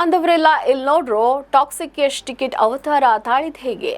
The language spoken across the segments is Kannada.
ಅಂದವರೆಲ್ಲ ಇಲ್ಲಿ ನೋಡ್ರೋ ಟಾಕ್ಸಿಕ್ ಯಶ್ ಟಿಕೆಟ್ ಅವತಾರ ತಾಳಿದ್ ಹೇಗೆ?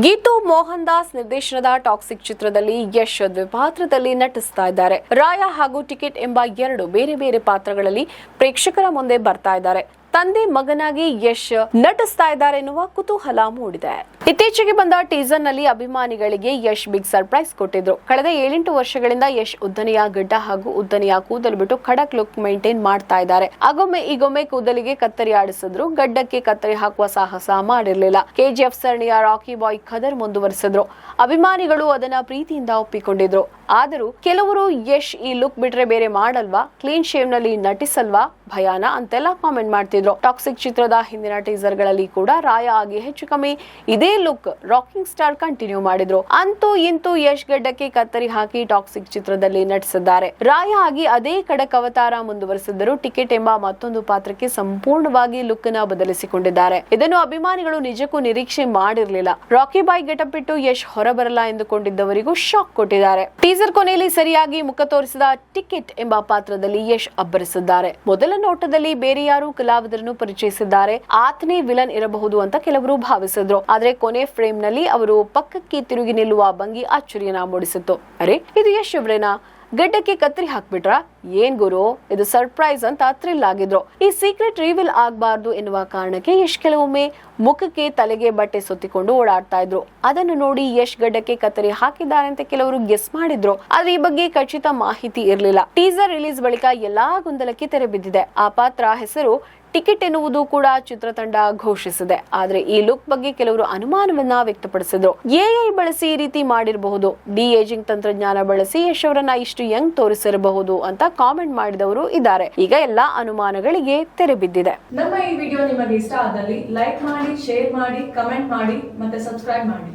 ಗೀತು ಮೋಹನ್ ದಾಸ್ ನಿರ್ದೇಶನದ ಟಾಕ್ಸಿಕ್ ಚಿತ್ರದಲ್ಲಿ ಯಶ್ ದ್ವಿಪಾತ್ರದಲ್ಲಿ ನಟಿಸ್ತಾ ಇದ್ದಾರೆ. ರಾಯ ಹಾಗೂ ಟಿಕೆಟ್ ಎಂಬ ಎರಡು ಬೇರೆ ಬೇರೆ ಪಾತ್ರಗಳಲ್ಲಿ ಪ್ರೇಕ್ಷಕರ ಮುಂದೆ ಬರ್ತಾ ಇದ್ದಾರೆ. ತಂದೆ ಮಗನಾಗಿ ಯಶ್ ನಟಿಸ್ತಾ ಇದ್ದಾರೆ ಎನ್ನುವ ಕುತೂಹಲ ಮೂಡಿದೆ. ಇತ್ತೀಚೆಗೆ ಬಂದ ಟೀಸರ್ ನಲ್ಲಿ ಅಭಿಮಾನಿಗಳಿಗೆ ಯಶ್ ಬಿಗ್ ಸರ್ಪ್ರೈಸ್ ಕೊಟ್ಟಿದ್ರು. ಕಳೆದ 7-8 ವರ್ಷಗಳಿಂದ ಯಶ್ ಉದ್ದನೆಯ ಗಡ್ಡ ಹಾಗೂ ಉದ್ದನೆಯ ಕೂದಲು ಬಿಟ್ಟು ಖಡಕ್ ಲುಕ್ ಮೇಂಟೈನ್ ಮಾಡ್ತಾ ಇದ್ದಾರೆ. ಆಗೊಮ್ಮೆ ಈಗೊಮ್ಮೆ ಕೂದಲಿಗೆ ಕತ್ತರಿ ಆಡಿಸಿದ್ರು, ಗಡ್ಡಕ್ಕೆ ಕತ್ತರಿ ಹಾಕುವ ಸಾಹಸ ಮಾಡಿರಲಿಲ್ಲ. KGF ಸರಣಿಯ ರಾಕಿ ಬಾಯ್ ಖದರ್ ಮುಂದುವರಿಸಿದ್ರು. ಅಭಿಮಾನಿಗಳು ಅದನ್ನ ಪ್ರೀತಿಯಿಂದ ಒಪ್ಪಿಕೊಂಡಿದ್ರು. ಆದರೂ ಕೆಲವರು ಯಶ್ ಈ ಲುಕ್ ಬಿಟ್ರೆ ಬೇರೆ ಮಾಡಲ್ವಾ, ಕ್ಲೀನ್ ಶೇವ್ ನಲ್ಲಿ ನಟಿಸಲ್ವಾ, ಭಯಾನ ಅಂತೆಲ್ಲ ಕಾಮೆಂಟ್ ಮಾಡ್ತಿದ್ರು. ಟಾಕ್ಸಿಕ್ ಚಿತ್ರದ ಹಿಂದಿನ ಟೀಸರ್ ಗಳಲ್ಲಿ ಕೂಡ ರಾಯ ಆಗಿ ಹೆಚ್ಚು ಕಮ್ಮಿ ಇದೇ ಲುಕ್ ರಾಕಿಂಗ್ ಸ್ಟಾರ್ ಕಂಟಿನ್ಯೂ ಮಾಡಿದ್ರು. ಅಂತೂ ಇಂತೂ ಯಶ್ ಗಡ್ಡಕ್ಕೆ ಕತ್ತರಿ ಹಾಕಿ ಟಾಕ್ಸಿಕ್ ಚಿತ್ರದಲ್ಲಿ ನಟಿಸಿದ್ದಾರೆ. ರಾಯ ಆಗಿ ಅದೇ ಖಡಕ್ ಅವತಾರ ಮುಂದುವರೆಸಿದ್ದರು. ಟಿಕೆಟ್ ಎಂಬ ಮತ್ತೊಂದು ಪಾತ್ರಕ್ಕೆ ಸಂಪೂರ್ಣವಾಗಿ ಲುಕ್ ನ ಬದಲಿಸಿಕೊಂಡಿದ್ದಾರೆ. ಇದನ್ನು ಅಭಿಮಾನಿಗಳು ನಿಜಕ್ಕೂ ನಿರೀಕ್ಷೆ ಮಾಡಿರಲಿಲ್ಲ. ರಾಕಿ ಬಾಯ್ ಗೆಟಪ್ ಬಿಟ್ಟು ಯಶ್ ಹೊರಬರಲ್ಲ ಎಂದುಕೊಂಡಿದ್ದವರಿಗೂ ಶಾಕ್ ಕೊಟ್ಟಿದ್ದಾರೆ. ಟೀಸರ್ ಕೊನೆಯಲ್ಲಿ ಸರಿಯಾಗಿ ಮುಖ ತೋರಿಸಿದ ಟಿಕೆಟ್ ಎಂಬ ಪಾತ್ರದಲ್ಲಿ ಯಶ್ ಅಬ್ಬರಿಸಿದ್ದಾರೆ. ಮೊದಲ ನೋಟದಲ್ಲಿ ಬೇರೆ ಯಾರು ಕಲಾವಿದರನ್ನು ಪರಿಚಯಿಸಿದ್ದಾರೆ, ಆತನೇ ವಿಲನ್ ಇರಬಹುದು ಅಂತ ಕೆಲವರು ಭಾವಿಸಿದ್ರು. ಆದ್ರೆ ಕೊನೆ ಫ್ರೇಮ್ ನಲ್ಲಿ ಅವರು ಪಕ್ಕಕ್ಕೆ ತಿರುಗಿ ನಿಲ್ಲುವ ಭಂಗಿ ಆಶ್ಚರ್ಯನ ಮೂಡಿಸಿತ್ತು. ಅರೆ, ಇದು ಯಶ್ ಅವರೇನಾ? ಗಡ್ಡಕ್ಕೆ ಕತ್ತರಿ ಹಾಕ್ಬಿಟ್ರ? ಏನ್ ಗುರು, ಇದು ಸರ್ಪ್ರೈಸ್ ಅಂತ ಥ್ರಿಲ್ ಆಗಿದ್ರು. ಈ ಸೀಕ್ರೆಟ್ ರಿವೀಲ್ ಆಗಬಾರ್ದು ಎನ್ನುವ ಕಾರಣಕ್ಕೆ ಯಶ್ ಕೆಲವೊಮ್ಮೆ ಮುಖಕ್ಕೆ ತಲೆಗೆ ಬಟ್ಟೆ ಸುತ್ತಿಕೊಂಡು ಓಡಾಡ್ತಾ ಇದ್ರು. ಅದನ್ನು ನೋಡಿ ಯಶ್ ಗಡ್ಡಕ್ಕೆ ಕತ್ತರಿ ಹಾಕಿದ್ದಾರೆ ಅಂತ ಕೆಲವರು ಗೆಸ್ ಮಾಡಿದ್ರು. ಆದ್ರೆ ಈ ಬಗ್ಗೆ ಖಚಿತ ಮಾಹಿತಿ ಇರಲಿಲ್ಲ. ಟೀಸರ್ ರಿಲೀಸ್ ಬಳಿಕ ಎಲ್ಲಾ ಗೊಂದಲಕ್ಕೆ ತೆರೆ ಬಿದ್ದಿದೆ. ಆ ಪಾತ್ರ ಹೆಸರು ಟಿಕೆಟ್ ಎನ್ನುವುದು ಕೂಡ ಚಿತ್ರತಂಡ ಘೋಷಿಸಿದೆ. ಆದ್ರೆ ಈ ಲುಕ್ ಬಗ್ಗೆ ಕೆಲವರು ಅನುಮಾನವನ್ನ ವ್ಯಕ್ತಪಡಿಸಿದ್ರು. AI ಬಳಸಿ ಈ ರೀತಿ ಮಾಡಿರಬಹುದು, ಡಿ ಏಜಿಂಗ್ ತಂತ್ರಜ್ಞಾನ ಬಳಸಿ ಯಶ್ ಅವರನ್ನ ಇಷ್ಟು ಯಂಗ್ ತೋರಿಸಿರಬಹುದು ಅಂತ ಕಾಮೆಂಟ್ ಮಾಡಿದವರು ಇದ್ದಾರೆ. ಈಗ ಎಲ್ಲಾ ಅನುಮಾನಗಳಿಗೆ ತೆರೆ ಬಿದ್ದಿದೆ. ನಮ್ಮ ಈ ವಿಡಿಯೋ ನಿಮಗೆ ಇಷ್ಟ ಆದಲ್ಲಿ ಲೈಕ್ ಮಾಡಿ, ಶೇರ್ ಮಾಡಿ, ಕಮೆಂಟ್ ಮಾಡಿ ಮತ್ತೆ ಸಬ್ಸ್ಕ್ರೈಬ್ ಮಾಡಿ.